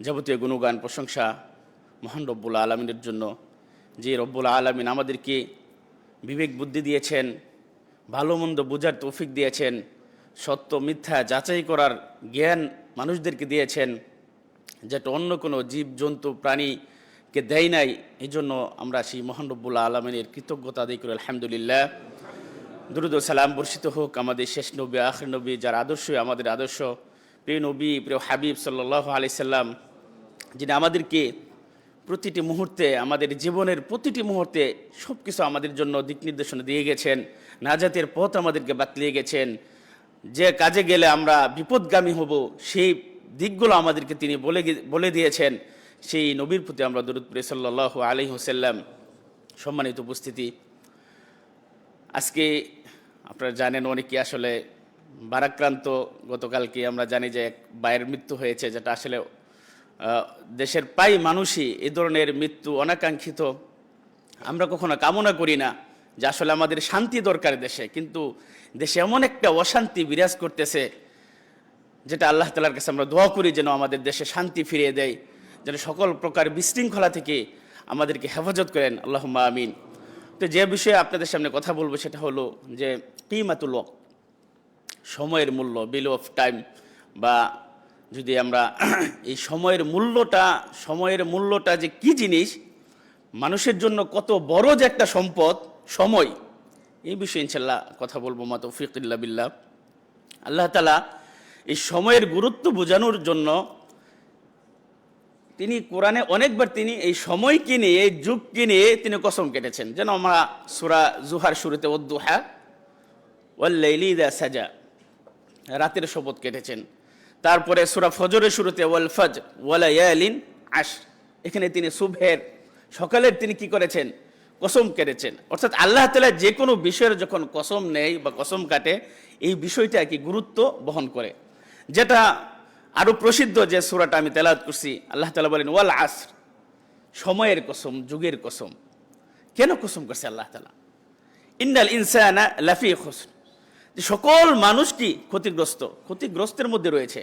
যাবতীয় গুণগান প্রশংসা মহান রব্বুল আলমিনের জন্য, যে রব্বুল আলমিন আমাদেরকে বিবেক বুদ্ধি দিয়েছেন, ভালো মন্দ বোঝার তৌফিক দিয়েছেন, সত্য মিথ্যা যাচাই করার জ্ঞান মানুষদেরকে দিয়েছেন, যেটা অন্য কোনো জীবজন্তু প্রাণীকে দেয় নাই। এই জন্য আমরা সেই মহান রব্বুল আলমিনের কৃতজ্ঞতা আদায় করি আলহামদুলিল্লাহ। দুরূদ ও সালাম বর্ষিত হোক আমাদের শেষ নবী, আখির নবী, যার আদর্শই আমাদের আদর্শ, প্রিয় নবী, প্রিয় হাবিব সাল্লাল্লাহু আলাইহি সাল্লাম, যিনি আমাদেরকে প্রতিটি মুহূর্তে, আমাদের জীবনের প্রতিটি মুহূর্তে সব কিছু আমাদের জন্য দিক নির্দেশনা দিয়ে গেছেন, নাজাতের পথ আমাদেরকে বাতলিয়ে গেছেন। যে কাজে গেলে আমরা বিপদগামী হব সেই দিকগুলো আমাদেরকে তিনি বলে দিয়েছেন। সেই নবীর প্রতি আমরা দরুদ পড়ি সাল্লাল্লাহু আলাইহি ওয়াসাল্লাম। সম্মানিত উপস্থিতি, আজকে আপনারা জানেন অনেকে আসলে ভারাক্রান্ত। গতকালকে আমরা জানি যে এক ভাইয়ের মৃত্যু হয়েছে, যেটা আসলে দেশের প্রায় মানুষই এই ধরনের মৃত্যু অনাকাঙ্ক্ষিত। আমরা কখনো কামনা করি না যে আসলে আমাদের শান্তি দরকার দেশে, কিন্তু দেশে এমন একটা অশান্তি বিরাজ করতেছে, যেটা আল্লাহ তাআলার কাছে আমরা দোয়া করি যেন আমাদের দেশে শান্তি ফিরিয়ে দেয়, যেন সকল প্রকার বিশৃঙ্খলা থেকে আমাদেরকে হেফাজত করেন, আল্লাহুম্মা আমিন। তো যে বিষয়ে আপনাদের সামনে কথা বলবো সেটা হলো যে কিমাতুল ওয়াক্ত, সময়ের মূল্য, ভ্যালু অফ টাইম, বা যদি আমরা এই সময়ের মূল্যটা যে কি জিনিস, মানুষের জন্য কত বড় যে একটা সম্পদ সময়, এই বিষয়ে ইনশাল্লাহ কথা বলবো। মা তৌফিক ইল্লা বিল্লাহ। আল্লাহ তাআলা এই সময়ের গুরুত্ব বোঝানোর জন্য তিনি কোরআনে অনেকবার তিনি এই সময়কে নিয়ে, এই যুগকে নিয়ে তিনি কসম কেটেছেন। যেন আমরা সূরা জুহার শুরুতে ওয়াদ-দুহা ওয়াল লাইলি ইযা সাজা, রাতের শপথ কেটেছেন। তারপরে সূরা ফজরের শুরুতে ওয়াল ফজর ওয়া লায়ালিন আশর, এখানে তিনি সুবহের, সকালের তিনি কি করেছেন, কসম কেটেছেন। অর্থাৎ আল্লাহ তাআলা যে কোনো বিষয়ের যখন কসম নেয় বা কসম কাটে, এই বিষয়টা কি গুরুত্ব বহন করে। যেটা আরো প্রসিদ্ধ যে সূরাটা আমি তেলাওয়াত করছি, আল্লাহ তাআলা বলেন ওয়াল আসর, সময়ের কসম, যুগের কসম। কেন কসম করছে আল্লাহ তাআলা? ইন্নাল ইনসানা লাফি খুসর, সকল মানুষ কি ক্ষতিগ্রস্তের মধ্যে রয়েছে।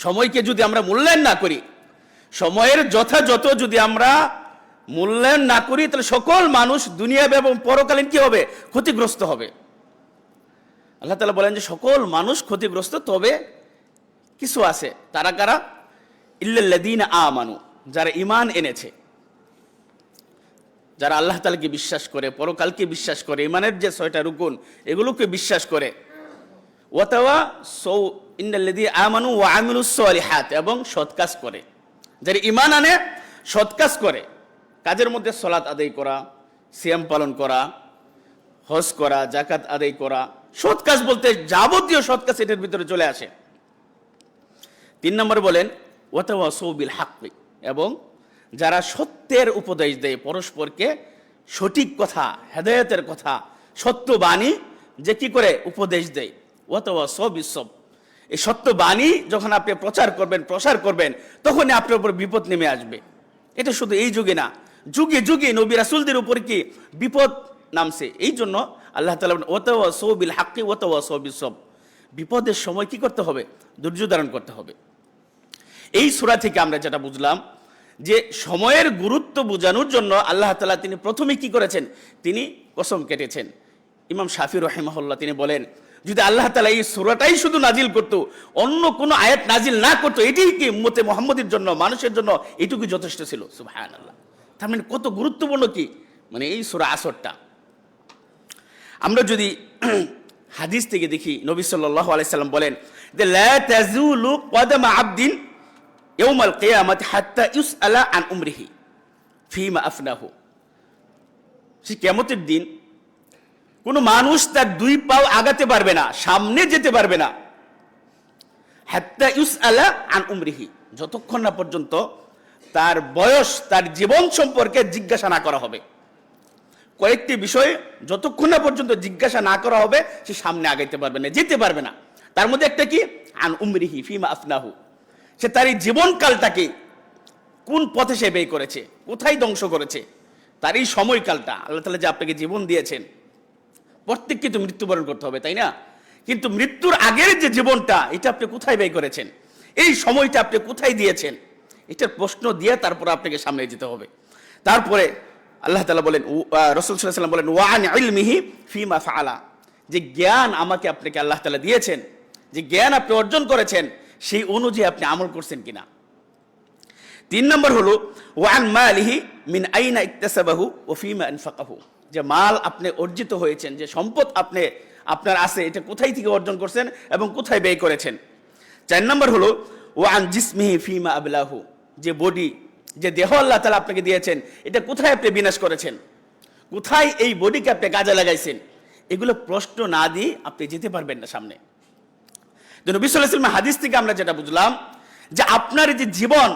সময়কে যদি আমরা মূল্যায়ন না করি, সময়ের যথাযথ যদি আমরা মূল্যায়ন না করি, তাহলে সকল মানুষ দুনিয়া এবং পরকালীন কি হবে, ক্ষতিগ্রস্ত হবে। আল্লাহ তাআলা বলেন যে সকল মানুষ ক্ষতিগ্রস্ত, তবে কিছু আছে। তারা কারা? ইল্লাল্লাযীনা আমানু, যারা ঈমান এনেছে, যারা আল্লাহ তাআলাকে বিশ্বাস করে, পরকালকে বিশ্বাস করে, ঈমানের যে 6টা রুকুন এগুলোকে বিশ্বাস করে। ওয়াতাওয়াসাউ ইন্নাল্লাযীনা আমানু ওয়া আমিলুস সালিহাত, এবং সৎ কাজ করে। যারা ঈমান আনে, সৎ কাজ করে, কাজের মধ্যে সালাত আদায় করা, সিয়াম পালন করা, হজ করা, যাকাত আদায় করা, সৎ কাজ বলতে যাবতীয় সৎ কাজ এটার ভিতরে চলে আসে। 3 নম্বর বলেন ওয়াতাওয়াসাউ বিল হাক্কি, এবং যারা সত্যের উপদেশ দেয়, পরস্পরকে সঠিক কথা, হেদায়েতের কথা, সত্য বাণী যে কি করে উপদেশ দেয়। ওয়াতাওয়াসাউ বিস-সবর, এই সত্য বাণী যখন আপনি প্রসার করবেন, তখনই আপনার উপর বিপদ নেমে আসবে। এটা শুধু এই যুগে না, যুগে যুগে নবী রাসূলদের উপর কি বিপদ নামছে। এই জন্য আল্লাহ তাআলা বলেন ওয়াতাওয়াসাউ বিল হাক্কি ওয়াতাওয়াসাউ বিস-সবর, বিপদের সময় কি করতে হবে, ধৈর্য ধারণ করতে হবে। এই সূরা থেকে আমরা যেটা বুঝলাম যে সময়ের গুরুত্ব বোঝানোর জন্য আল্লাহ তাআলা তিনি প্রথমে কি করেছেন, তিনি কসম কেটেছেন। ইমাম শাফি রাহিমাহুল্লাহ তিনি বলেন, যদি আল্লাহ তাআলা এই সূরাটাই শুধু নাজিল করত, অন্য কোনো আয়াত নাজিল না করত, এটাই কি উম্মতে মুহাম্মদের জন্য, মানুষের জন্য এটুকু যথেষ্ট ছিল। সুবহানাল্লাহ। তার মানে কত গুরুত্বপূর্ণ কি, মানে এই সূরা আসরটা। আমরা যদি হাদিস থেকে দেখি, নবী সাল্লাল্লাহু আলাইহি সাল্লাম বলেন যে লা তাজুলু কদামা আবদিন ইয়াউমাল কিয়ামাতি হাত্তা ইউসআলা আন উমরিহি ফীমা আফনাহু, সেই কিয়ামতের দিন কোনো মানুষ তার 2 পাও আগাতে পারবে না, সামনে যেতে পারবে না, হাত্তা ইউসআলা আন উমরিহি, যতক্ষণ না পর্যন্ত তার বয়স, তার জীবন সম্পর্কে জিজ্ঞাসা না করা হবে। কয়েকটি বিষয় যতক্ষণ না পর্যন্ত জিজ্ঞাসা না করা হবে, সে সামনে আগাইতে পারবে না, যেতে পারবে না। তার মধ্যে একটা কি, আন উমরিহি ফীমা আফনাহু, সে তার এই জীবনকালটাকে কোন পথে সে ব্যয় করেছে, কোথায় ধ্বংস করেছে, তার এই সময়কালটা। আল্লাহ তাআলা যে আপনাকে জীবন দিয়েছেন, প্রত্যেককে তো মৃত্যুবরণ করতে হবে, তাই না? কিন্তু মৃত্যুর আগের যে জীবনটা, এটা আপনি কোথায় ব্যয় করেছেন, এই সময়টা আপনি কোথায় দিয়েছেন, এটার প্রশ্ন দিয়ে তারপরে আপনাকে সামনে যেতে হবে। তারপরে আল্লাহ তাআলা বলেন, রাসূল সাল্লাল্লাহু আলাইহি ওয়াসাল্লাম বলেন ওয়া আন ইলমিহি ফিমা ফাআলা, যে জ্ঞান আমাকে আপনাকে আল্লাহ তাআলা দিয়েছেন, যে জ্ঞান আপনি অর্জন করেছেন সেই অনুযায়ী আপনি আমল করছেন কিনা। 3 নম্বর হলো ওয়া আন মালিহি মিন আইনা ইকতাসাবাহু ওয়া ফিমা আনফাকাহু, যে মাল আপনি অর্জিত হয়েছেন, যে সম্পদ আপনি আপনার আছে, এটা কোথায় থেকে অর্জন করছেন এবং কোথায় ব্যয় করেছেন। 4 নম্বর হলো ওয়া আন জিসমিহি ফিমা আবলাহু, যে বডি, যে দেহ আল্লাহ তাআলা আপনাকে দিয়েছেন, এটা কোথায় আপনি বিনাশ করেছেন, কোথায় এই বডিকে আপনি কাজে লাগাইছেন। এগুলো প্রশ্ন না দিয়ে আপনি যেতে পারবেন না সামনে। তো নবী সাল্লাল্লাহু আলাইহি ওয়াসাল্লাম হাদিস থেকে আমরা যেটা বুঝলাম, যে আপনার যে জীবন,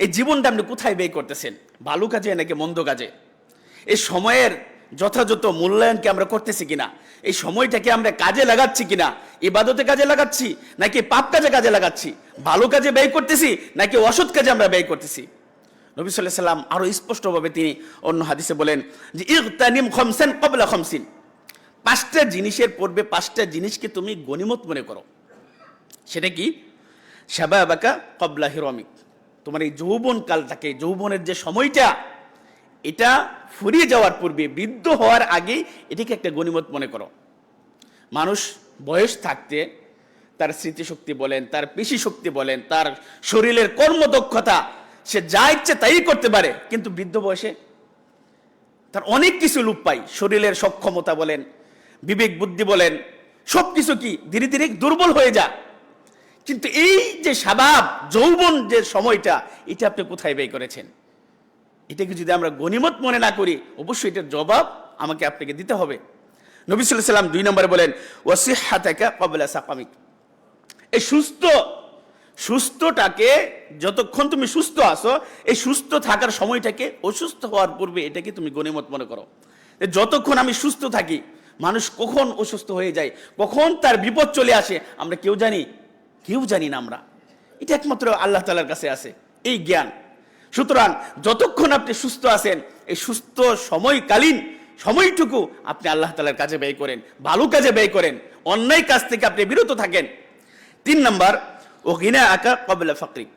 এই জীবনটা আপনি কোথায় ব্যয় করতেছেন, ভালো কাজে নাকি মন্দ কাজে। এই সময়ের যথাযথ মূল্যায়নকে আমরা করতেছি কিনা, এই সময়টাকে আমরা কাজে লাগাচ্ছি কিনা, ইবাদতে কাজে লাগাচ্ছি নাকি পাপ কাজে কাজে লাগাচ্ছি, ভালো কাজে ব্যয় করতেছি নাকি অসৎ কাজে আমরা ব্যয় করতেছি। নবী সাল্লাল্লাহু আলাইহি ওয়াসাল্লাম আরো স্পষ্টভাবে তিনি অন্য হাদিসে বলেন যে ইগতানিম খামসান ক্বাবলা খামসিন, 5টা জিনিসের পূর্বে 5টা জিনিসকে তুমি গনিমত মনে করো। সেটা কি? শাবাবাকা ক্বাবলা হিরামিক, তোমার এই যৌবন কালটাকে, যৌবনের যে সময়টা, এটা ফুরিয়ে যাওয়ার পূর্বে, বৃদ্ধ হওয়ার আগে এটাকে একটা গনিমত মনে করো। মানুষ বয়স থাকতে তার স্মৃতিশক্তি বলেন, তার পেশি শক্তি বলেন, তার শরীরের কর্মদক্ষতা, সে যা ইচ্ছে তাই করতে পারে, কিন্তু বৃদ্ধ বয়সে তার অনেক কিছু লোপ পায়। শরীরের সক্ষমতা বলেন, বিবেক বুদ্ধি বলেন, সবকিছু কি ধীরে ধীরে দুর্বল হয়ে যায়। কিন্তু এই যে শাবাব, যৌবন যে সময়টা, এটা আপনি কোথায় ব্যয় করেছেন? এটাকে যদি আমরা গনিমত মনে না করি, অবশ্যই এটার জবাব আমাকে আপনাকে দিতে হবে। নবী সাল্লাল্লাহু আলাইহি ওয়াসাল্লাম 2 নম্বরে বলেন ওয়াসিহহাতাকা ক্বাবলা সাকামিক, এই সুস্থটাকে, যতক্ষণ তুমি সুস্থ আছো, এই সুস্থ থাকার সময়টাকে অসুস্থ হওয়ার পূর্বে এটাকে তুমি গনিমত মনে করো। যতক্ষণ আমি সুস্থ থাকি, মানুষ কখন অসুস্থ হয়ে যায়, কখন তার বিপদ চলে আসে, আমরা কেউ জানি না আমরা। এটা একমাত্র আল্লাহ তাআলার কাছে আছে এই জ্ঞান। সুতরাং যতক্ষণ আপনি সুস্থ আছেন, এই সুস্থ সময়কালীন সময়টুকু আপনি আল্লাহ তাআলার কাজে ব্যয় করেন, ভালো কাজে ব্যয় করেন, অন্যায় কাজ থেকে আপনি বিরত থাকেন। 3 নম্বর ও গিনা আকা ক্বাবলা ফাকরিক,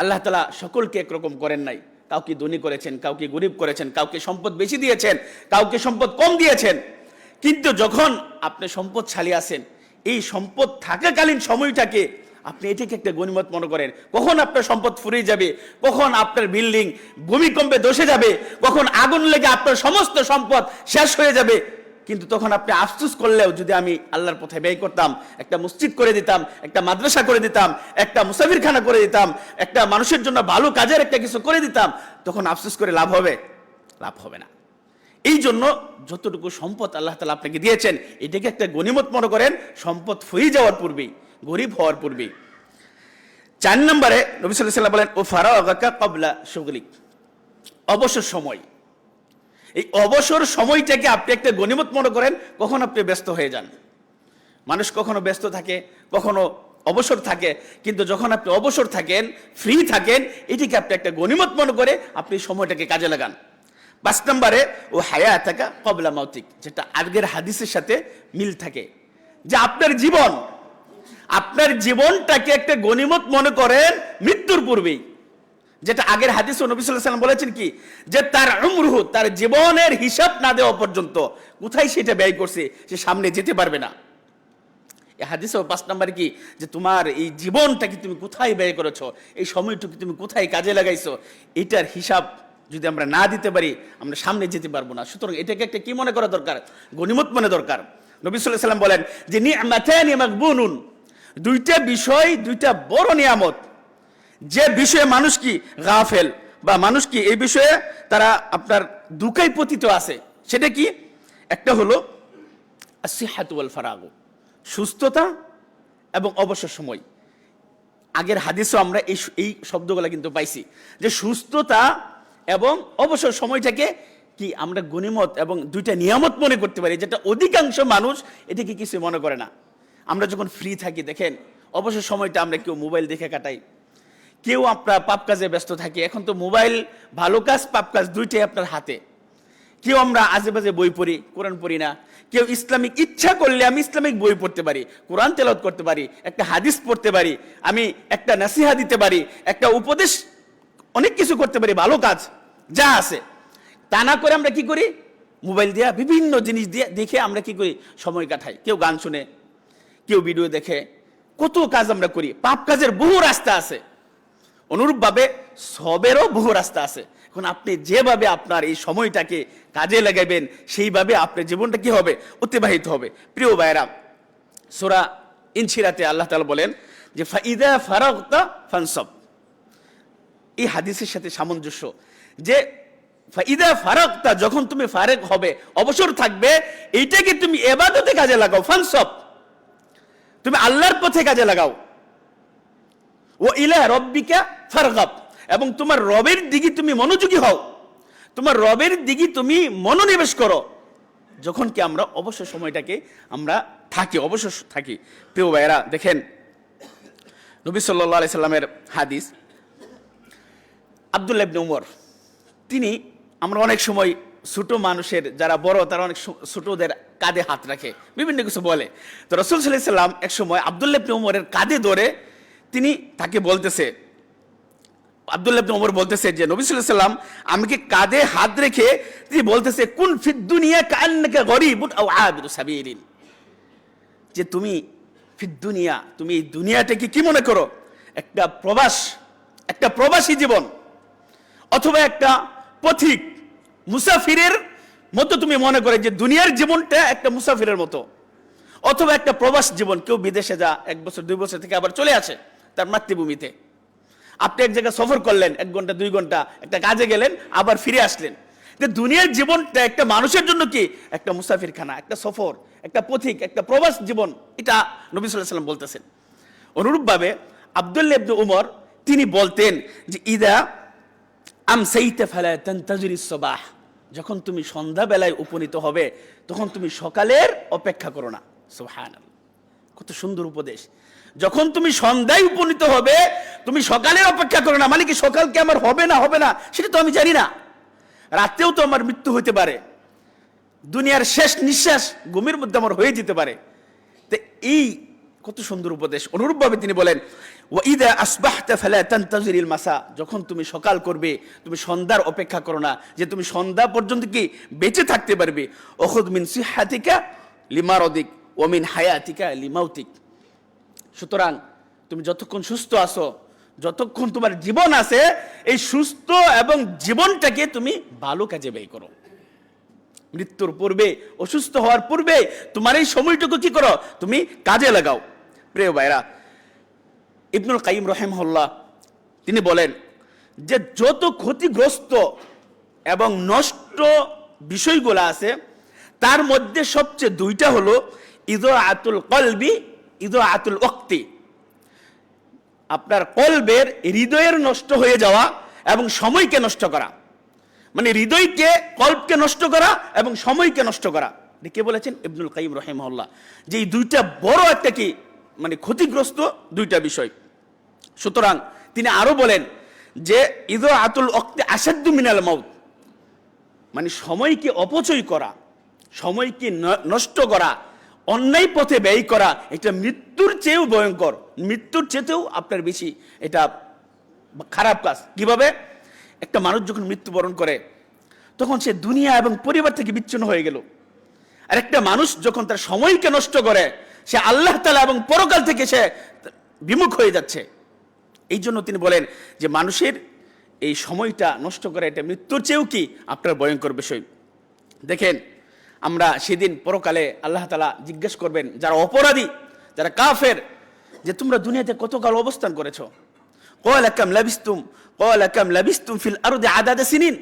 আল্লাহ তাআলা সকলকে একরকম করেন নাই, কাউকে ধনী করেছেন, কাউকে গরিব করেছেন, কাউকে সম্পদ বেশি দিয়েছেন, কাউকে সম্পদ কম দিয়েছেন। কিন্তু যখন আপনি সম্পদশালী আছেন, এই সম্পদ থাকাকালীন সময়টাকে আপনি এটাকে একটা গনিমত মনে করেন। কখন আপনার সম্পদ ফুরিয়ে যাবে, কখন আপনার বিল্ডিং ভূমিকম্পে ধসে যাবে, কখন আগুন লেগে আপনার সমস্ত সম্পদ শেষ হয়ে যাবে, কিন্তু তখন আপনি আফসোস করলেও যদি আমি আল্লাহর পথে ব্যয় করতাম, একটা মসজিদ করে দিতাম, একটা মাদ্রাসা করে দিতাম, একটা মুসাফিরখানা করে দিতাম, একটা মানুষের জন্য ভালো কাজের একটা কিছু করে দিতাম, তখন আফসোস করে লাভ হবে না। এই জন্য যতটুকু সম্পদ আল্লাহ তাআলা আপনাকে দিয়েছেন, এটাকে একটা গনিমত মনে করেন, সম্পদ ফুরিয়ে যাওয়ার পূর্বেই, গরিব হওয়ার পূর্বেই। 4 নম্বরে নবী সাল্লাল্লাহু আলাইহি ওয়াসাল্লাম বলেন ও ফারাগাকা ক্বাবলা শুগলিক, অবসর সময়, এই অবসর সময়টাকে আপনি একটা গনিমত মনে করেন। কখন আপনি ব্যস্ত হয়ে যান, মানুষ কখনো ব্যস্ত থাকে, কখনো অবসর থাকে, কিন্তু যখন আপনি অবসর থাকেন, ফ্রি থাকেন, এটিকে আপনি একটা গনিমত মনে করে আপনি সময়টাকে কাজে লাগান। 5 নম্বরে ও হায়াতাকা ক্বাবলা মাউতিক, যেটা আগের হাদিসের সাথে মিল থাকে, যে আপনার জীবনটাকে একটা গনিমত মনে করেন মৃত্যুর পূর্বেই। যেটা আগের হাদিসে নবী সাল্লাল্লাহু আলাইহি ওয়াসাল্লাম বলেছেন কি, যে তার উমরুহু, তার জীবনের হিসাব না দেওয়া পর্যন্ত কোথায় সেটা ব্যয় করছে, সে সামনে যেতে পারবে না। এই হাদিসে 5 নম্বরে কি, যে তোমার এই জীবনটাকে তুমি কোথায় ব্যয় করেছো, এই সময়টুকু তুমি কোথায় কাজে লাগাইছো, এটার হিসাব যদি আমরা না দিতে পারি, আমরা সামনে যেতে পারবো না। সুতরাং এটাকে একটা কি মনে করা দরকার? গনিমত মনে দরকার। নবী সাল্লাল্লাহু আলাইহি ওয়াসাল্লাম বলেন যে নি'মাতানি মাগবুনুন, 2টা বিষয়, 2টা বড় নিয়ামত, যে বিষয়ে মানুষ কি গাফেল, বা মানুষ কি এই বিষয়ে তারা আপনার দুঃখায় পতিত আছে। সেটা কি? একটা হলো আসিহাতু ওয়াল ফারাগু, সুস্থতা এবং অবসর সময়। আগের হাদিসও আমরা এই শব্দগুলো কিন্তু পাইছি, যে সুস্থতা এবং অবসর সময়টাকে কি আমরা গনিমত এবং 2টা নিয়ামত মনে করতে পারি, যেটা অধিকাংশ মানুষ এটাকে কিছু মনে করে না। আমরা যখন ফ্রি থাকি, দেখেন অবসর সময়টা আমরা কেউ মোবাইল দেখে কাটাই, কেউ আপনার পাপ কাজে ব্যস্ত থাকি। এখন তো মোবাইল, ভালো কাজ পাপ কাজ 2টাই আপনার হাতে। কেউ আমরা আজেবাজে বই পড়ি, কোরআন পড়ি না, কেউ ইসলামিক ইচ্ছা করলে আমি ইসলামিক বই পড়তে পারি, কোরআন তেলাওয়াত করতে পারি, একটা হাদিস পড়তে পারি, আমি একটা নাসিহা দিতে পারি, একটা উপদেশ, অনেক কিছু করতে পারি, ভালো কাজ যা আছে। তা না করে আমরা কি করি, মোবাইল দিয়ে বিভিন্ন জিনিস দিয়ে দেখে আমরা কি করি, সময় কাটাই। কেউ গান শুনে, কেউ ভিডিও দেখে, কত কাজ আমরা করি। পাপ কাজের বহু রাস্তা আছে, অনুরূপভাবে সবেরও বহু রাস্তা আছে। এখন আপনি যেভাবে আপনার এই সময়টাকে কাজে লাগাবেন, সেইভাবে আপনার জীবনটা কি হবে, অতিবাহিত হবে। প্রিয় ভাইরা, সূরা ইনশিরাতে আল্লাহ তাআলা বলেন যে ফাইদা ফারাগতা ফানসাব। এই হাদিসের সাথে সামঞ্জস্য যে ফাইদা ফারাগতা, যখন তুমি ফারেক হবে, অবসর থাকবে, এইটাকে তুমি ইবাদতে কাজে লাগাও। ফানসাব, তুমি আল্লাহর পথে কাজে লাগাও। ও ইলা রব্বিকা ফারগাব, এবং তোমার রবের দিকে তুমি মনোযোগী হও, তোমার রবের দিকে তুমি মনোনিবেশ করো। যখন কি আমরা অবসর সময়টাকে আমরা থাকি, অবসর থাকি। প্রিয় ভাইয়েরা, দেখেন নবী সাল্লাল্লাহু আলাইহি সাল্লামের হাদিস, আব্দুল্লাহ ইবনে উমর, তিনি, আমরা অনেক সময় ছোট মানুষের যারা বড় তারা অনেক ছোটদের কাঁধে হাত রাখে, বিভিন্ন কিছু বলে। তো রাসূল সাল্লাল্লাহু আলাইহি সাল্লাম এক সময় আব্দুল্লাহ ইবনে উমরের কাঁধে ধরে তিনি তাকে বলতেছে, আব্দুল্লাহ ইবনে উমর বলতেছে যে নবী সাল্লাল্লাহু আলাইহি সাল্লাম আমাকে কাঁধে হাত রেখে তিনি বলতেছে, কুন ফিদ দুনিয়া কাআন্নাকা গরীবুন আও আবিরু সাবিলিন, যে তুমি ফিদ দুনিয়া, তুমি এই দুনিয়াটাকে কি মনে করো, একটা প্রবাস, একটা প্রবাসী জীবন, অথবা একটা পথিক মুসাফিরের মতো তুমি মনে করে, যে দুনিয়ার জীবনটা একটা মুসাফিরের মতো, অথবা একটা প্রবাস জীবন। কেউ বিদেশে যা 1 বছর 2 বছর থেকে আবার চলে আসে তার মাতৃভূমিতে। আপনি এক জায়গায় সফর করলেন 1 ঘন্টা 2 ঘন্টা, একটা কাজে গেলেন, আবার ফিরে আসলেন। যে দুনিয়ার জীবনটা একটা মানুষের জন্য কি একটা মুসাফিরখানা, একটা সফর, একটা পথিক, একটা প্রবাস জীবন, এটা নবী সাল্লাল্লাহু আলাইহি সাল্লাম বলতেছেন। অনুরূপভাবে আব্দুল্লাহ ইবনে উমর তিনি বলতেন যে ইদা আমসাইতা ফালা তানতাজিরিস সাবাহ, যখন তুমি সন্ধ্যাবেলায় উপনীত হবে তখন তুমি সকালের অপেক্ষা করো না। সুবহানাল্লাহ, কত সুন্দর উপদেশ। যখন তুমি সন্ধ্যায় উপনীত হবে তুমি সকালের অপেক্ষা করো না। মানে কি, সকালকে আমার হবে না হবে না সেটা তো আমি জানি না, রাতেও তো আমার মৃত্যু হতে পারে, দুনিয়ার শেষ নিঃশ্বাস ঘুমের মধ্যে আমার হয়ে যেতে পারে। তো এই কত সুন্দর উপদেশ। অনুরূপভাবে তিনি বলেন ওয়া ইদা আসবাহতা ফালা তানতাজিরিল মাসা, যখন তুমি সকাল করবে তুমি সন্ধ্যার অপেক্ষা করো না, যে তুমি সন্ধ্যা পর্যন্ত কি বেঁচে থাকতে পারবে। ওখুদ মিন সিহাতিকা লিমারাদিক ওয়া মিন হায়াতিকা লিমাউতিক, সুতরাং তুমি যতক্ষণ সুস্থ আছো, যতক্ষণ তোমার জীবন আছে, এই সুস্থ এবং জীবনটাকে তুমি ভালো কাজে ব্যয় করো। মৃত্যুর পূর্বে, অসুস্থ হওয়ার পূর্বে তোমার এই সময়টুকু কি করো, তুমি কাজে লাগাও। প্রিয় ভাইরা, ইবনুল কাইয়িম রাহিমাহুল্লাহ তিনি বলেন যে যত ক্ষতিগ্রস্ত এবং নষ্ট বিষয়গুলো আছে তার মধ্যে সবচেয়ে 2টা হলো ইদআতুল কলবি, ইদআতুল ওয়াক্তি। আপনার কলবের, হৃদয়ের নষ্ট হয়ে যাওয়া এবং সময়কে নষ্ট করা, মানে হৃদয়কে, কল্পকে নষ্ট করা এবং সময়কে নষ্ট করা। কে বলেছেন? ইবনুল কাইয়িম রাহিমাহুল্লাহ। যে এই 2টা বড় একটা কি, মানে ক্ষতিগ্রস্ত 2টা বিষয়। সুতরাং তিনি আরো বলেন যে ইদআতুল ওয়াক্তি আশাদ্দু মিনাল মাউত, মানে সময়কে অপচয় করা, সময়কে নষ্ট করা, অন্যায় পথে ব্যয় করা, এটা মৃত্যুর চেয়েও ভয়ঙ্কর, মৃত্যুর চেয়েও আপনার বেশি এটা খারাপ কাজ। কিভাবে? একটা মানুষ যখন মৃত্যুবরণ করে তখন সে দুনিয়া এবং পরিবার থেকে বিচ্ছিন্ন হয়ে গেল। আর একটা মানুষ যখন তার সময়কে নষ্ট করে সে আল্লাহ তাআলা এবং পরকাল থেকে সে বিমুখ হয়ে যাচ্ছে। এই জন্য তিনি বলেন যে মানুষের এই সময়টা নষ্ট করা এটা মৃত্যুর চেয়েও কি আপনার ভয়ঙ্কর বিষয়। দেখেন, আমরা সেদিন পরকালে আল্লাহ তাআলা জিজ্ঞেস করবেন যারা অপরাধী, যারা কাফের, যে তোমরা দুনিয়াতে কতকাল অবস্থান করেছো। ক্বালা কাম লাবিসতুম, ক্বালা কাম লাবিসতুম ফিল আরদি আদাদা সিনিন,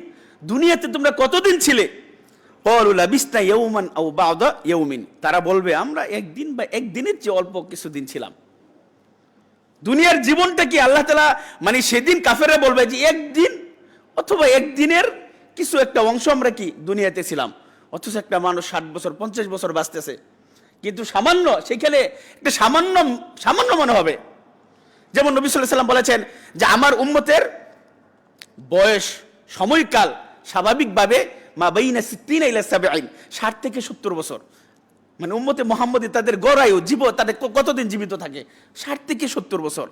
দুনিয়াতে তোমরা কতদিন ছিলে। ক্বালু লাবিসনা ইয়াওমান আও বা'দা ইয়াওমিন, তারা বলবে আমরা একদিন বা একদিনের চেয়ে অল্প কিছুদিন ছিলাম। দুনিয়ার জীবনটা কি আল্লাহ তাআলা, মানে সেদিন কাফেররা বলবে যে একদিন অথবা একদিনের কিছু একটা অংশ আমরা কি দুনিয়াতে ছিলাম। অথচ একটা মানুষ 60 বছর 50 বছর বাঁচতেছে, কিন্তু সামান্য, সেখানে একটা সামান্য মনে হবে। যেমন নবী সাল্লাল্লাহু আলাইহি ওয়াসাল্লাম বলেছেন যে আমার উম্মতের বয়স, সময়কাল স্বাভাবিকভাবে মা বাইনা 60 ইলা 70, 60 থেকে 70 বছর। মানে উম্মতে মুহাম্মদী তাদের গড়ায়ু তাদের কতদিন জীবিত থাকে? 60 থেকে 70 বছর।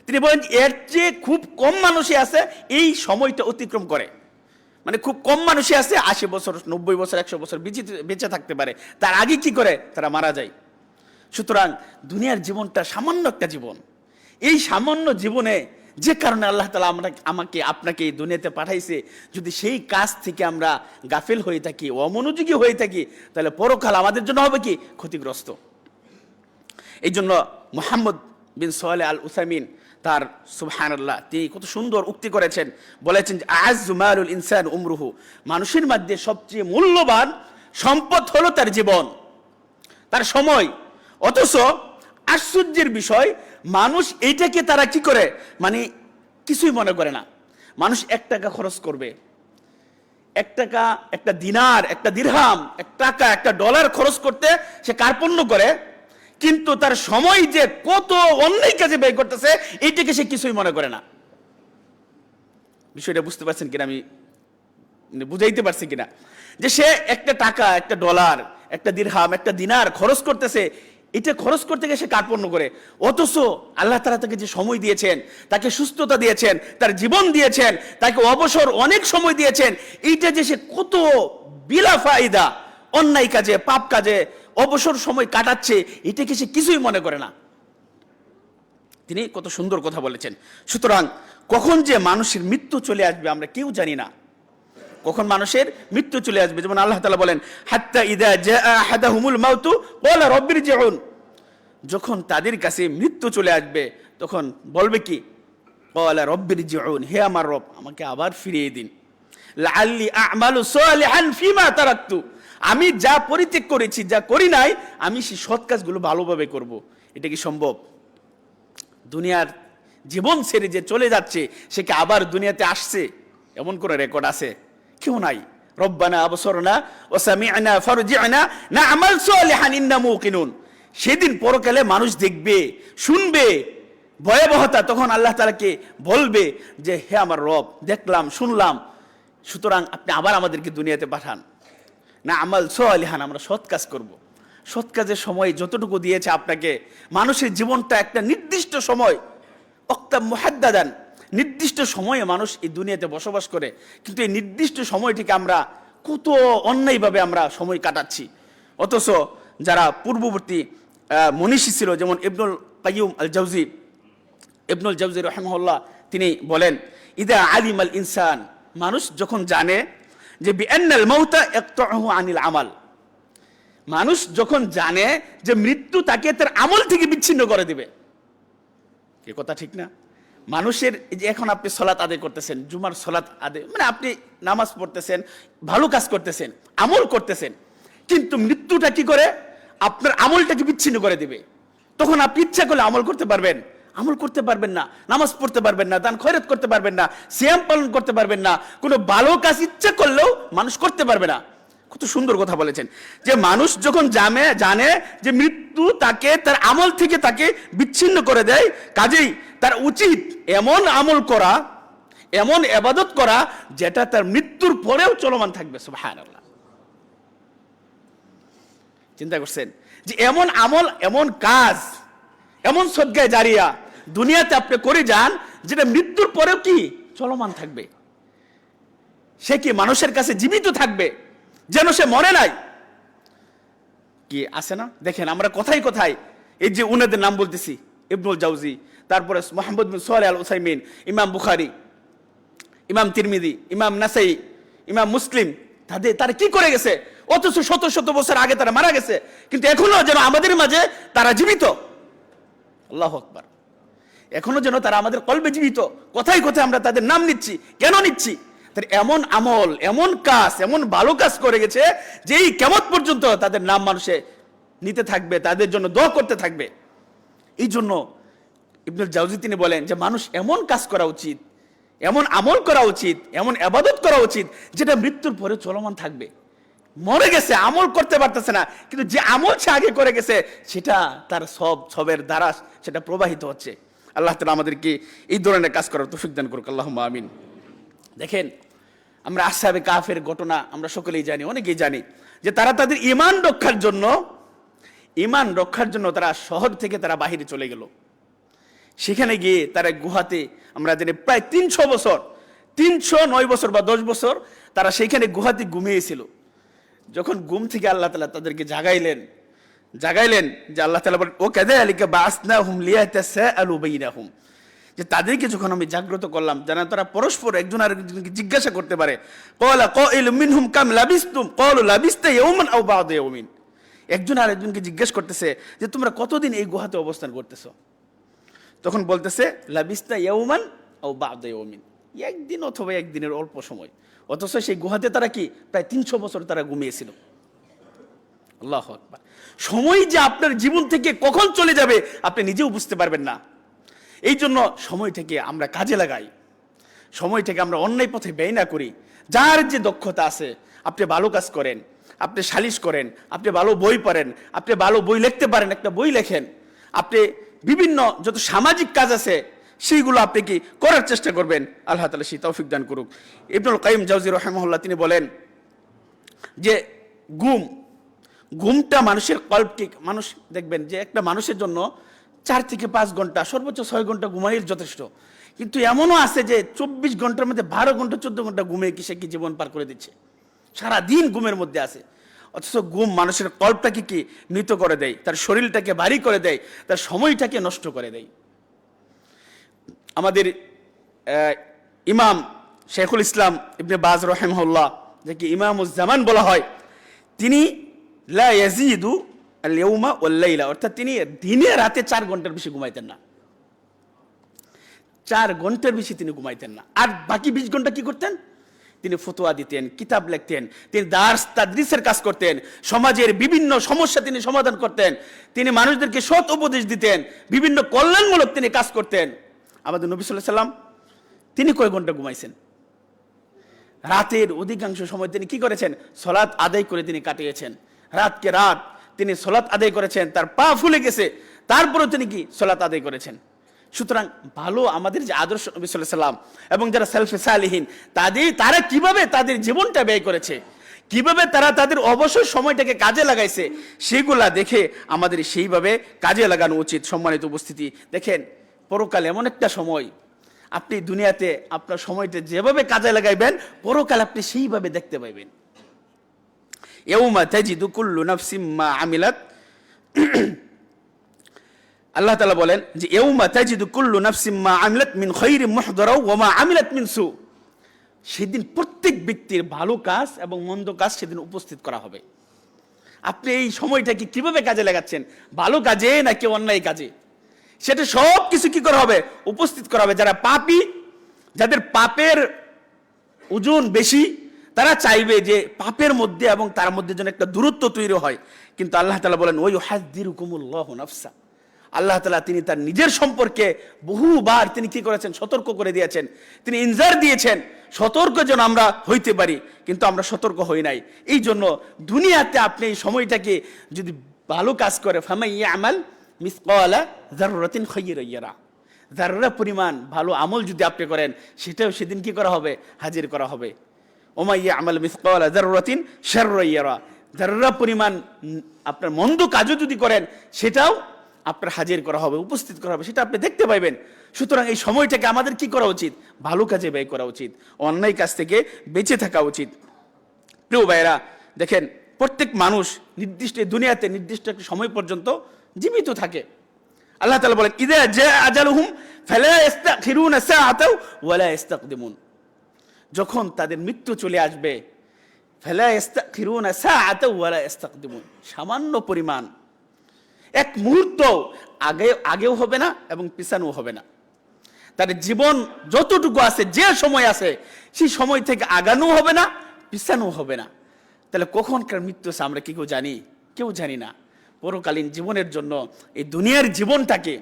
তিনি বলেন এর চেয়ে খুব কম মানুষই আছে এই সময়টা অতিক্রম করে। মানে খুব কম মানুষই আছে 80 বছর, 90 বছর, 100 বছর বেঁচে থাকতে পারে। তার আগে কি করে? তারা মারা যায়। সুতরাং দুনিয়ার জীবনটা সামান্য একটা জীবন। এই সামান্য জীবনে যে কারণে আল্লাহ তাআলা আমাকে আপনাকে এই দুনিয়াতে পাঠাইছে, যদি সেই কাজ থেকে আমরা গাফিল হয়ে থাকি, অমনোযোগী হয়ে থাকি, তাহলে পরকাল আমাদের জন্য হবে কি? ক্ষতিগ্রস্ত। এই জন্য মুহাম্মদ বিন সালেহ আল উসাইমিন তার সুবহানাল্লাহ তিনি কত সুন্দর উক্তি করেছেন, বলেছেন যে আযযু মালুল ইনসান উমরুহু, মানুষের মধ্যে সবচেয়ে মূল্যবান সম্পদ হলো তার জীবন, তার সময়। অথচ আশ্চর্যের বিষয়, মানুষ এইটাকে তারা কি করে, মানে কিছুই মনে করে না। মানুষ 1 টাকা খরচ করবে, 1 টাকা, একটা দিনার, একটা দিরহাম, 1 টাকা, একটা ডলার খরচ করতে সে কার্পণ্য করে, কিন্তু তার সময় যে কত অন্যায় কাজে ব্যয় করতেছে এইটাকে সে কিছুই মনে করে না। বিষয়টা বুঝতে পারছেন কিনা, আমি বুঝাইতে পারছি কিনা? যে সে 1 টাকা, 1 ডলার, 1 দিরহাম, 1 দিনার খরচ করতেছে, এটা খরচ করতে গিয়ে সে কার্পণ্য করে। অথচ আল্লাহ তাআলা তাকে যে সময় দিয়েছেন, তাকে সুস্থতা দিয়েছেন, তার জীবন দিয়েছেন, তাকে অবসর অনেক সময় দিয়েছেন, এইটা যে সে কত বিলা ফায়দা অন্যায় কাজে, পাপ কাজে অবসর সময় কাটাচ্ছে, এটাকে সে কিছুই মনে করে না। তিনি কত সুন্দর কথা বলেছেন। সুতরাং কখন যে মানুষের মৃত্যু চলে আসবে আমরা কেউ জানি না। কখন মানুষের মৃত্যু চলে আসবে, যেমন আল্লাহ তাআলা বলেন হাত্তা ইযা জাআ আহাদাহুমুল মাউতু ক্বালা রাব্বিরজিউন, যখন তাদের কাছে মৃত্যু চলে আসবে তখন বলবে কি? ক্বালা রাব্বিরজিউন, হে আমার রব আমাকে আবার ফিরিয়ে দিন। লাআল্লি আ'মালু সালিহান ফিমা তারাকতু, আমি যা পরিত্যাগ করেছি, যা করি নাই, আমি সেই সৎ কাজগুলো ভালোভাবে করব। এটা কি সম্ভব? দুনিয়ার জীবন ছেড়ে যে চলে যাচ্ছে সে কি আবার দুনিয়াতে আসছে? এমন কোন রেকর্ড আছে? কেউ নাই। রব্বানা আবসরনা ওয়া সামি'না ফারজি'না না'মাল সালিহান ইন্না মুকিনুন। সেদিন পরকালে মানুষ দেখবে, শুনবে ভয়াবহতা, তখন আল্লাহ তাআলাকে বলবে যে হে আমার রব, দেখলাম, শুনলাম, সুতরাং আপনি আবার আমাদেরকে দুনিয়াতে পাঠান। না'মাল সালিহান, আমরা সৎ কাজ করব। সৎ কাজের সময় যতটুকু দিয়েছে আপনাকে, মানুষের জীবনটা একটা নির্দিষ্ট সময়, ওয়াক্তাম মুহাদ্দাদান, নির্দিষ্ট সময়ে মানুষ এই দুনিয়াতে বসবাস করে, কিন্তু এই নির্দিষ্ট সময়টিকে আমরা কত অন্যায়ভাবে আমরা সময় কাটাচ্ছি। অথচ যারা পূর্ববর্তী মনীষী ছিল, যেমন ইবনুল কাইয়ুম আল জাওজি, ইবনুল জাওজি রাহিমাহুল্লাহ, তিনি বলেন ইদা আলিমাল ইনসান, মানুষ যখন জানে যে বিআন্নাল মাউতা ইয়াকতাউহু আনিল আমাল, মানুষ যখন জানে যে মৃত্যু তাকে তার আমল থেকে বিচ্ছিন্ন করে দিবে। এ কথা ঠিক না? মানুষের যে এখন আপনি সালাত আদায় করতেছেন, জুমার সালাত আদায়, মানে আপনি নামাজ পড়তেছেন, ভালো কাজ করতেছেন, আমল করতেছেন, কিন্তু মৃত্যুটা কি করে? আপনার আমলটাকে বিচ্ছিন্ন করে দিবে। তখন আপনি ইচ্ছা করলে আমল করতে পারবেন, আমল করতে পারবেন না, নামাজ পড়তে পারবেন না, দান খয়রাত করতে পারবেন না, সিয়াম পালন করতে পারবেন না, কোনো ভালো কাজ ইচ্ছা করলেও মানুষ করতে পারবে না। কত সুন্দর কথা বলেছেন যে মানুষ যখন জানে যে মৃত্যু তাকে তার আমল থেকে তাকে বিচ্ছিন্ন করে দেয়, কাজেই তার উচিত এমন আমল করা, এমন ইবাদত করা যেটা তার মৃত্যুর পরেও চলমান থাকবে। সুবহানাল্লাহ। চিন্তা করছেন যে এমন আমল, এমন কাজ, এমন সদকায়ে জারিয়া দুনিয়াতে আপনি করে যান যেটা মৃত্যুর পরেও কি চলমান থাকবে। সে কি মানুষের কাছে জীবিত থাকবে, যেন সে মরে নাই। কি আছে না? দেখেন আমরা কোথায় কোথায় এই যে উনাদের নাম বলতেছি, ইবনুল জাওজি, তারপরে মুহাম্মদ বিন সালেহ আল উসাইমিন, ইমাম বুখারী, ইমাম তিরমিজি, ইমাম নাসাই, ইমাম মুসলিম, তারা কি করে গেছে? অথচ শত শত বছর আগে তারা মারা গেছে, কিন্তু এখনো যেন আমাদের মাঝে তারা জীবিত। আল্লাহু আকবার। এখনো যেন তারা আমাদের কলবে জীবিত। কোথায় কোথায় আমরা তাদের নাম নিচ্ছি, কেন নিচ্ছি? এমন আমল, এমন কাজ, এমন ভালো কাজ করে গেছে যে এই কিয়ামত পর্যন্ত তাদের নাম মানুষে নিতে থাকবে, তাদের জন্য দোয়া করতে থাকবে। এই জন্য ইবনুল জাওজি তিনি বলেন যে মানুষ এমন কাজ করা উচিত, এমন আমল করা উচিত, এমন ইবাদত করা উচিত যেটা মৃত্যুর পরে চলমান থাকবে। মরে গেছে, আমল করতে পারতেছে না, কিন্তু যে আমল সে আগে করে গেছে সেটা তার সবের দ্বারা সেটা প্রবাহিত হচ্ছে। আল্লাহ তাআলা আমাদেরকে এই ধরনের কাজ করার তৌফিক দান করুক, আল্লাহুম্মা আমিন। দেখেন আমরা আসহাবে কাফের ঘটনা আমরা সকলেই জানি, অনেকেই জানি যে তারা তাদের ঈমান রক্ষার জন্য ইমান রক্ষার জন্য তারা শহর থেকে তারা বাহিরে চলে গেল। সেখানে গিয়ে তারা গুহাতে, আমরা জানি প্রায় 300 বছর, 309 বছর বা 10 বছর তারা সেইখানে গুহাতে ঘুমিয়েছিল। যখন ঘুম থেকে আল্লাহ তাআলা তাদেরকে জাগাইলেন যে আল্লাহ তাআলা বলেন, ও কাযালিকা বাআসনাহুম লিয়াতাসাআলু বাইনাহুম, যে তাদেরকে যখন আমি জাগ্রত করলাম যেন তারা পরস্পর একজন আরেকজনকে জিজ্ঞাসা করতে পারে। ক্বালা কাইলুম মিনহুম কাম লাবিসতুম ক্বালু লাবিসতা ইয়াওমান আও বা'দা ইয়াওমিন। একজন আরেকজনকে জিজ্ঞেস করতেছে যে তোমরা কতদিন এই গুহাতে অবস্থান করতেছো? তখন বলতেছে লাবিসতা ইয়াওমান আও বা'দা ইয়াওমিন, একদিন অথবা একদিনের অল্প সময়। অথচ সেই গুহাতে তারা কি প্রায় 300 বছর তারা ঘুমিয়েছিল। আল্লাহু আকবার। সময় যে আপনার জীবন থেকে কখন চলে যাবে আপনি নিজেও বুঝতে পারবেন না। এই জন্য সময়টাকে আমরা কাজে লাগাই, সময়টাকে আমরা অন্যায় পথে ব্যয় না করি। যার যে দক্ষতা আছে, আপনি ভালো কাজ করেন, আপনি সালিশ করেন, আপনি ভালো বই পড়েন, আপনি ভালো বই লিখতে পারেন, একটা বই লেখেন, আপনি বিভিন্ন যত সামাজিক কাজ আছে সেইগুলো আপনি কি করার চেষ্টা করবেন। আল্লাহ তাআলা সেই তৌফিক দান করুক। ইবনুল কাইয়িম জাওজি রাহিমাহুল্লাহ তিনি বলেন যে ঘুমটা মানুষের কল্পকে, মানুষ দেখবেন যে একটা মানুষের জন্য 4 থেকে 5 ঘন্টা, সর্বোচ্চ 6 ঘন্টা ঘুমাইলে যথেষ্ট। কিন্তু এমনও আছে যে 24 ঘন্টার মধ্যে 12 ঘন্টা 14 ঘন্টা ঘুমিয়ে কি সে কি জীবন পার করে দিচ্ছে, সারাদিন ঘুমের মধ্যে আছে। অথচ ঘুম মানুষের কল্পটাকে কি মৃত করে দেয়, তার শরীরটাকে ভারী করে দেয়, তার সময়টাকে নষ্ট করে দেয়। আমাদের ইমাম শেখুল ইসলাম ইবনে বাজ রাহিমাহুল্লাহ, যাকে ইমামুজ জামান বলা হয়, তিনি লা ইয়াজিদু আল ইয়াউমা ওয়াল লাইলা, অর্থাৎ তিনি দিনে রাতে 4 ঘন্টার বেশি ঘুমাইতেন না। 4 ঘন্টার বেশি তিনি ঘুমাইতেন না। আর বাকি 20 ঘন্টা কি করতেন? তিনি ফতোয়া দিতেন, কিতাব লিখতেন, তিনি দার্স তাদরিসের কাজ করতেন, সমাজের বিভিন্ন সমস্যা তিনি সমাধান করতেন, তিনি মানুষদেরকে সৎ উপদেশ দিতেন, বিভিন্ন কল্যাণমূলক তিনি কাজ করতেন। আমাদের নবী সাল্লাল্লাহু আলাইহি সাল্লাম তিনি কয় ঘন্টা ঘুমাইছেন? রাতের অধিকাংশ সময় তিনি কি করেছেন? সালাত আদায় করে তিনি কাটিয়েছেন। রাতকে রাত তিনি সালাত আদায় করেছেন, তার পা ফুলে গেছে, তারপরেও তিনি কি সালাত আদায় করেছেন। সুতরাং ভালো আমাদের যে আদর্শ নবী সাল্লাল্লাহু আলাইহি সাল্লাম এবং যারা সালফে সালিহিন, তারা কিভাবে তাদের জীবনটা ব্যয় করেছে, কিভাবে তারা তাদের অবসর সময়টাকে কাজে লাগাইছে, সেগুলা দেখে আমাদের সেইভাবে কাজে লাগানো উচিত। সম্মানিত উপস্থিতি, দেখেন পরকাল এমন একটা সময়, আপনি দুনিয়াতে আপনার সময়টা যেভাবে কাজে লাগাইবেন পরকাল আপনি সেইভাবে দেখতে পাইবেন। ইয়াউমা তাজিদু কুল্লু নাফসিম মা আমিলাত, আল্লাহ তাআলা বলেন যে ইয়াউমা তাজিদু কুল্লু নাফসিম মা আমিলাত মিন খায়রিন মুহদারা ওয়া মা আমিলাত মিন সু, সেদিন প্রত্যেক ব্যক্তির ভালো কাজ এবং মন্দ কাজ সেদিন উপস্থিত করা হবে। আপনি এই সময়টাকে কিভাবে কাজে লাগাচ্ছেন, ভালো কাজে নাকি অন্যায় কাজে, সেটা সব কিছু কি করা হবে? উপস্থিত করা হবে। যারা পাপী, যাদের পাপের ওজন বেশি, তারা চাইবে যে পাপের মধ্যে এবং তার মধ্যে যেন একটা দূরত্ব তৈরি হয়। কিন্তু আল্লাহ তাআলা বলেন ওয়া ইউহাযযিরুকুমুল্লাহু নাফসা, আল্লাহ তাআলা তিনি তার নিজের সম্পর্কে বহুবার তিনি কি করেছেন? সতর্ক করে দিয়েছেন, তিনি ইনজার দিয়েছেন, সতর্ক যেন আমরা হইতে পারি, কিন্তু আমরা সতর্ক হই নাই। এই জন্য দুনিয়াতে আপনি এই সময়টাকে যদি ভালো কাজ করে, ফামান ইয়ামাল মিসকালা যাররাতিন খায়রান ইয়ারা, যাররা পরিমাণ ভালো আমল যদি আপনি করেন সেটাও সেদিন কি করা হবে? হাজির করা হবে। ওমা ইয়ামাল মিসকালা যাররাতিন শাররান ইয়ারা, যাররা পরিমাণ আপনার মন্দ কাজও যদি করেন সেটাও আপনার হাজির করা হবে, উপস্থিত করা হবে, সেটা আপনি দেখতে পাইবেন। সুতরাং এই সময়টাকে আমাদের কি করা উচিত? ভালো কাজে ব্যয় করা উচিত, অন্যায় কাজ থেকে বেঁচে থাকা উচিত। প্রিয় ভাইরা, দেখেন প্রত্যেক মানুষ নির্দিষ্ট দুনিয়াতে নির্দিষ্ট একটা সময় পর্যন্ত জীবিত থাকে। আল্লাহ তাআলা বলেন ইযা জা আজালুহুম ফালা ইস্তাখিরুনা সাআতাও ওয়ালা ইস্তাকদিমুন, যখন তাদের মৃত্যু চলে আসবে, ফালা ইস্তাখিরুনা সাআতাও ওয়ালা ইস্তাকদিমুন, সামান্য পরিমাণ এক মুহূর্ত আগেও হবে না এবং পিছানোও হবে না। তার জীবন যতটুকু আছে, যে সময় আছে, সেই সময় থেকে আগানো হবে না, পিছানো হবে না। তাহলে কখনকার মৃত্যু আছে আমরা কি কেউ জানি? কেউ জানি না। পরকালীন জীবনের জন্য এই দুনিয়ার জীবনটাকে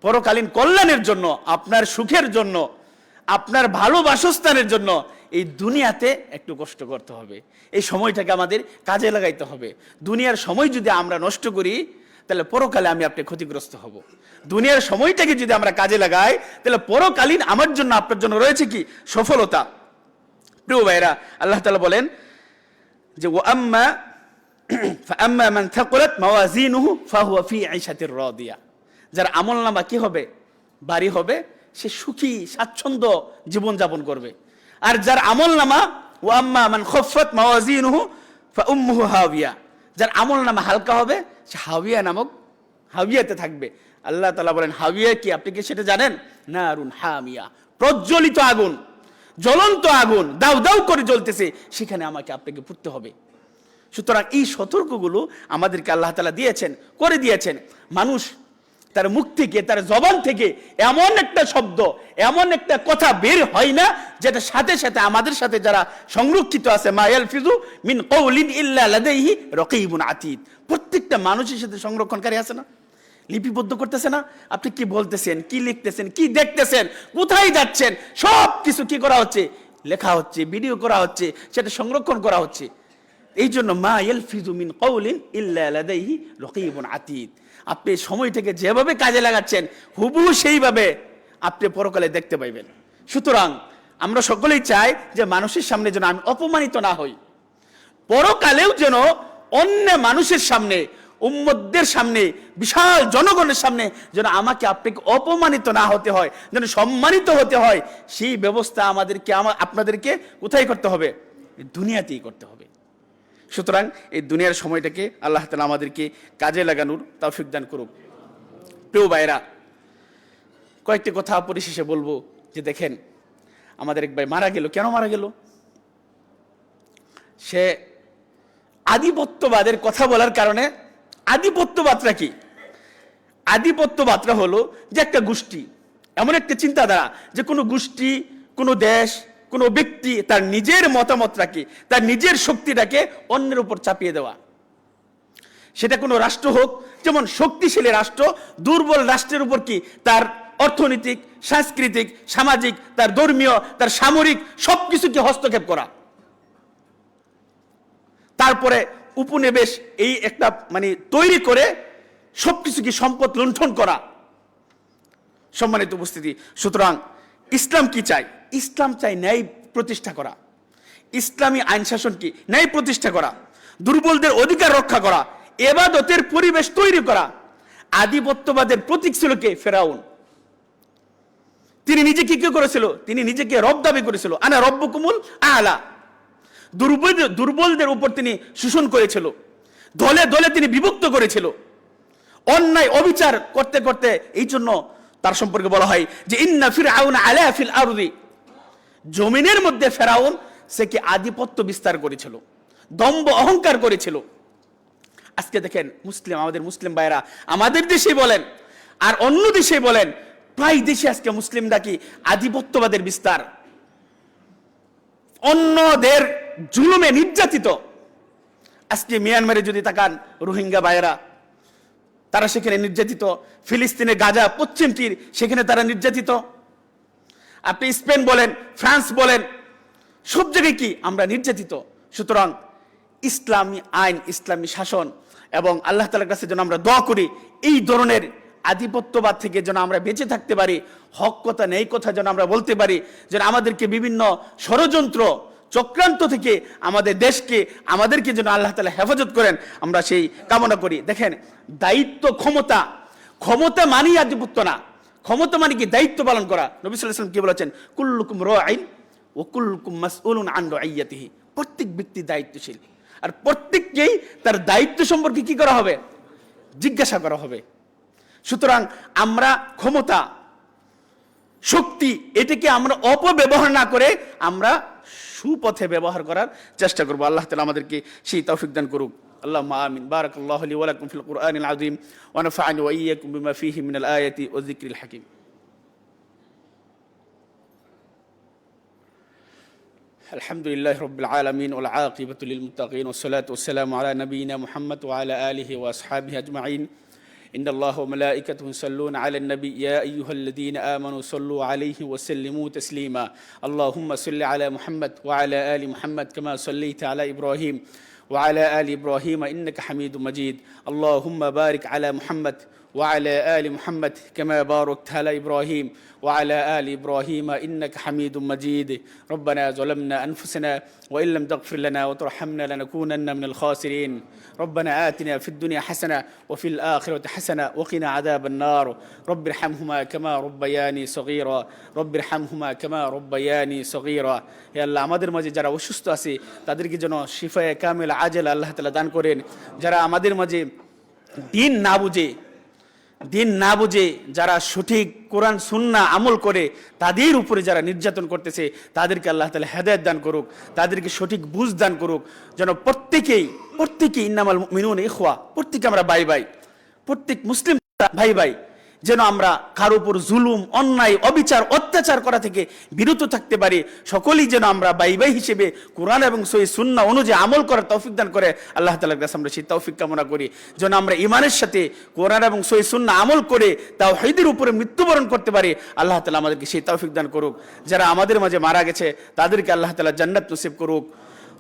পরকালীন কল্যাণের জন্য, আপনার সুখের জন্য, আপনার ভালো বাসস্থানের জন্য এই দুনিয়াতে একটু কষ্ট করতে হবে, এই সময়টাকে আমাদের কাজে লাগাইতে হবে। দুনিয়ার সময় যদি আমরা নষ্ট করি তাহলে পরকালে আমি আপনি ক্ষতিগ্রস্ত হব। দুনিয়ার সময়টাকে যদি আমরা কাজে লাগাই তাহলে পরকালীন আমার জন্য আপনার জন্য রয়েছে কি? সফলতা। প্রিয় ভাইরা, আল্লাহ তাআলা বলেন যে ওয়া আম্মা ফাআম্মা মান থাকুলাত মাওয়াজিনুহু ফাহুয়া ফি আইশাতির রাদিয়া, যার আমলনামা কি হবে? ভারী হবে, সে সুখী স্বাচ্ছন্দ্য জীবন যাপন করবে। আর যার আমলনামা ওয়া আম্মা মান খাফফাত মাওয়াজিনুহু ফাউম্মুহু হাওিয়া, যার আমলনামা হালকা হবে, সে হাওিয়া নামক হাওিয়াতে থাকবে। আল্লাহ তাআলা বলেন হাওিয়া কি, আপনি কি সেটা জানেন? নারুন হামিয়া, প্রজ্বলিত আগুন, জ্বলন্ত আগুন, দাউ দাউ করে জ্বলতেছে, সেখানে আমাকে আপনাকে পড়তে হবে। সুতরাং এই সতর্কগুলো আমাদেরকে আল্লাহ তাআলা দিয়েছেন, করে দিয়েছেন। মানুষ তার মুখ থেকে, তার জবান থেকে এমন একটা শব্দ, এমন একটা কথা বের হয় না যেটা সাথে সাথে আমাদের সাথে যারা সংরক্ষিত আছে, মা ইয়ালফিজু মিন কওলিন ইল্লা লাদাইহি রাকীবুন আতীদ, প্রত্যেকটা মানুষের সাথে সংরক্ষণকারী আছে না, লিপিবদ্ধ করতেছে না? আপনি কি বলতেছেন, কি লিখতেছেন, কি দেখতেছেন, কোথায় যাচ্ছেন, সব কিছু কি করা হচ্ছে? লেখা হচ্ছে, ভিডিও করা হচ্ছে, সেটা সংরক্ষণ করা হচ্ছে। এই জন্য মা ইয়ালফিজু মিন কওলিন ইল্লা লাদাইহি রাকীবুন আতীদ, আপনি সময়টাকে যেভাবে কাজে লাগাচ্ছেন হুবহু সেইভাবে আপনি পরকালে দেখতে পাইবেন। সুতরাং আমরা সকলেই চাই যে মানুষের সামনে যেন আমি অপমানিত না হই, পরকালেও যেন অন্য মানুষের সামনে, উম্মতদের সামনে, বিশাল জনগণের সামনে যেন আমাকে আপনাকে অপমানিত না হতে হয়, যেন সম্মানিত হতে হয়। সেই ব্যবস্থা আমাদেরকে, আপনাদেরকে কোথায় করতে হবে? দুনিয়াতেই করতে হবে। সুতরাং এই দুনিয়ার সময়টাকে আল্লাহ তাআলা আমাদেরকে কাজে লাগানোর তৌফিক দান করুক। প্রিয় ভাইরা, কয়েকটি কথা পরিশেষে বলবো যে দেখেন, আমাদের এক ভাই মারা গেল। কেন মারা গেল? সে আধিপত্যবাদের কথা বলার কারণে। আধিপত্যবাদরা কি? আধিপত্যবাদরা হলো যে একটা গোষ্ঠী, এমন একটা চিন্তাধারা যে কোনো গোষ্ঠী, কোনো দেশ, কোনো ব্যক্তি তার নিজের মতামতটাকে, তার নিজের শক্তিটাকে অন্যের উপর চাপিয়ে দেওয়া। সেটা কোনো রাষ্ট্র হোক, যেমন শক্তিশালী রাষ্ট্র দুর্বল রাষ্ট্রের উপর কি তার অর্থনৈতিক, সাংস্কৃতিক, সামাজিক, তার ধর্মীয়, তার সামরিক সবকিছুকে হস্তক্ষেপ করা, তারপরে উপনিবেশ এই একটা তৈরি করে সবকিছুকে সম্পদ লুণ্ঠন করা। সম্মানিত উপস্থিতি, সুতরাং ইসলাম কি চাই? ইসলাম চাই ন্যায় প্রতিষ্ঠা করা। ইসলামী আইন শাসন কি? ন্যায় প্রতিষ্ঠা করা, দুর্বলদের অধিকার রক্ষা করা, ইবাদতের পরিবেশ তৈরি করা। আধিপত্যবাদের প্রতীক ছিল কে? ফেরাউন। তিনি নিজেকে কি করেছিল? তিনি নিজেকে রব দাবি করেছিল, আনা রব্বুকুমুল আলা। দুর্বলদের উপর তিনি শোষণ করেছিল, দলে দলে তিনি বিভক্ত করেছিল, অন্যায় অবিচার করতে করতে। এই জন্য তার সম্পর্কে বলা হয় যে ইন্না ফিরআউন আলা ফিল আরদি, জমিনের মধ্যে ফেরাউন সে কি আধিপত্য বিস্তার করেছিল, দম্ভ অহংকার করেছিল। আজকে দেখেন মুসলিম, আমাদের মুসলিম ভাইরা আমাদের দেশে বলেন আর অন্য দেশে বলেন, প্রায় দেশে আজকে মুসলিমরা কি আধিপত্যবাদের বিস্তার, অন্যদের জুলুমে নির্যাতিত। আজকে মিয়ানমারে যদি তাকান, রোহিঙ্গা ভাইরা তারা সেখানে নির্যাতিত, ফিলিস্তিনে গাজা পশ্চিম তীর সেখানে তারা নির্যাতিত। আপনি স্পেন বলেন, ফ্রান্স বলেন, সব জায়গায় কি আমরা নির্যাতিত। সুতরাং ইসলামী আইন, ইসলামী শাসন এবং আল্লাহ তাআলার কাছে যেন আমরা দোয়া করি এই ধরনের আধিপত্যবাদ থেকে যেন আমরা বেঁচে থাকতে পারি, হক কথা নেই কথা যেন আমরা বলতে পারি, যেন আমাদেরকে বিভিন্ন ষড়যন্ত্র চক্রান্ত থেকে আমাদের দেশকে, আমাদেরকে যেন আল্লাহ তাআলা হেফাজত করেন, আমরা সেই কামনা করি। দেখেন, দায়িত্ব, ক্ষমতা, ক্ষমতা মানি আধিপত্য না, ক্ষমতা মানে কি? দায়িত্ব পালন করা। নবী সাল্লাল্লাহু আলাইহি ওয়াসাল্লাম কি বলেছেন? কুল্লুকুম রাঈন ওয়া কুল্লুকুম মাসউলুন আন রাইয়াতিহি। প্রত্যেক ব্যক্তি দায়িত্বশীল, আর প্রত্যেককেই তার দায়িত্ব সম্পর্কে কি করা হবে? জিজ্ঞাসা করা হবে। সুতরাং আমরা ক্ষমতা, শক্তি, এটাকে আমরা অপব্যবহার না করে আমরা সুপথে ব্যবহার করার চেষ্টা করব। আল্লাহ তাআলা আমাদেরকে সেই তৌফিক দান করুক। আল্লাহুম্মা আমিন। বারাকাল্লাহু লি ওয়া লাকুম ফিল কুরআনিল আযীম ওয়া নাফা'নি ওয়া ইয়্যাকুম বিমা ফীহি মিনাল আয়াতি ওয়াজ যিকরিল হাকীম। আলহামদুলিল্লাহি রাব্বিল আলামিন ওয়াল আকিবাতু লিল মুত্তাকিন ওয়াস সালাতু ওয়াস সালামু আলা নাবিয়িনা মুহাম্মদ ওয়া আলা আলিহি ওয়া আসহাবিহি আজমাইন। إن الله وملائكته يصلون على النبي يا أيها الذين آمنوا صلوا عليه وسلموا تسليما اللهم صل على محمد وعلى آل محمد كما صليت على إبراهيم وعلى آل إبراهيم إنك حميد مجيد اللهم بارك على محمد وعلى آل محمد كما باركت على إبراهيم وعلى آل إبراهيم إنك حميد مجيد ربنا ظلمنا أنفسنا وإن لم تغفر لنا وترحمنا لنكونن من الخاسرين ربنا آتنا في الدنيا حسنة وفي الآخرة حسنة وقنا عذاب النار رب ارحمهما كما ربياني صغيرا رب ارحمهما كما ربياني صغيرا يا الله আমাদের মাঝে যারা অসুস্থ আছে তাদেরকে যেন শিফায়ে কামিল আজেল আল্লাহ তাআলা দান করেন যারা আমাদের মাঝে দিন না বুঝে যারা সঠিক কোরআন সুন্নাহ আমল করে তাদের উপরে যারা নির্যাতন করতেছে তাদেরকে আল্লাহ তাআলা হেদায়েত দান করুক তাদেরকে সঠিক বুঝ দান করুক যেন প্রত্যেকেই ইন্নামাল মুমিনুনা ইখওয়া প্রত্যেকে আমরা ভাই প্রত্যেক মুসলিম ভাই যেন আমরা কারো উপর জুলুম অন্যায় অবিচার অত্যাচার করা থেকে বিরত থাকতে পারি সকলেই যেন আমরা ভাই হিসেবে কোরআন এবং সহিহ সুন্নাহ অনুযায়ী আমল করার তৌফিক দান করে আল্লাহ তাআলার কাছে আমরা সেই তৌফিক কামনা করি যেন আমরা ঈমানের সাথে কোরআন এবং সহিহ সুন্নাহ আমল করে তাওহীদের উপরে মৃত্যুবরণ করতে পারি আল্লাহ তাআলা আমাদেরকে সেই তৌফিক দান করুক যারা আমাদের মাঝে মারা গেছে তাদেরকে আল্লাহ তাআলা জান্নাত নসিব করুক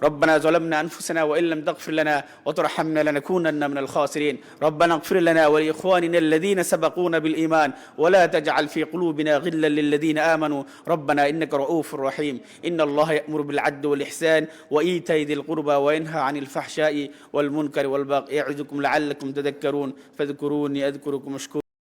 ربنا ظلمنا أنفسنا وإن لم تغفر لنا وترحمنا لنكونن من الخاسرين ربنا اغفر لنا ولإخواننا الذين سبقونا بالإيمان ولا تجعل في قلوبنا غلا للذين آمنوا ربنا إنك رؤوف رحيم إن الله يأمر بالعدل والإحسان وإيتاء ذي القربى وينهى عن الفحشاء والمنكر والبغي يعظكم لعلكم تذكرون فاذكروني أذكركم